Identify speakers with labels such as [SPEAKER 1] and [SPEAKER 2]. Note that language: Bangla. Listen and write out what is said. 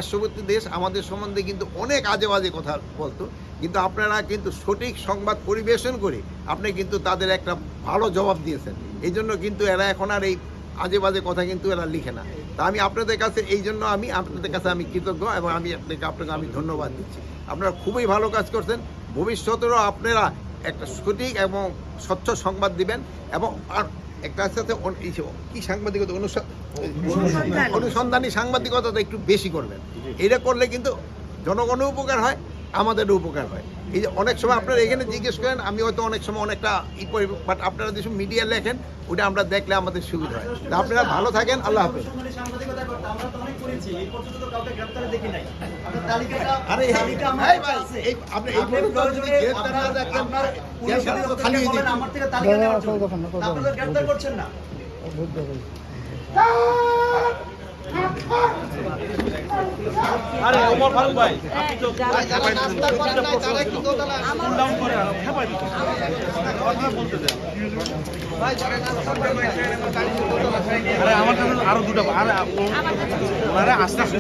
[SPEAKER 1] পার্শ্ববর্তী দেশ আমাদের সম্বন্ধে কিন্তু অনেক আজে বাজে কথা বলতো, কিন্তু আপনারা কিন্তু সঠিক সংবাদ পরিবেশন করে আপনি কিন্তু তাদের একটা ভালো জবাব দিয়েছেন। এই জন্য কিন্তু এরা এখন আর এই আজে বাজে কথা কিন্তু এরা লিখে না। তা আমি আপনাদের কাছে এই জন্য আপনাদের কাছে আমি কৃতজ্ঞ এবং আপনাকে আমি ধন্যবাদ দিচ্ছি। আপনারা খুবই ভালো কাজ করছেন। ভবিষ্যতেরও আপনারা একটা সঠিক এবং স্বচ্ছ সংবাদ দিবেন এবং আর একটা সাথে কি সাংবাদিকতা অনুসন্ধানী সাংবাদিকতা একটু বেশি করবেন। এটা করলে কিন্তু জনগণের উপকার হয়, আমাদেরও উপকার হয়। এই যে অনেক সময় আপনারা এখানে জিজ্ঞেস করেন, আমি হয়তো অনেক সময় অনেকটা করি, বাট আপনারা যেসব মিডিয়া লেখেন ওটা আমরা দেখলে আমাদের সুবিধা হয়। তা আপনারা ভালো থাকেন, আল্লাহ হাফেজ।
[SPEAKER 2] আরে ওমর ফারুক ভাই, আপনি তো ডাউন করে খেপাই দিচ্ছেন, কথা বলতে দেন। আরে আমার কাছে আরো দুটো, আরে আস্তে আস্তে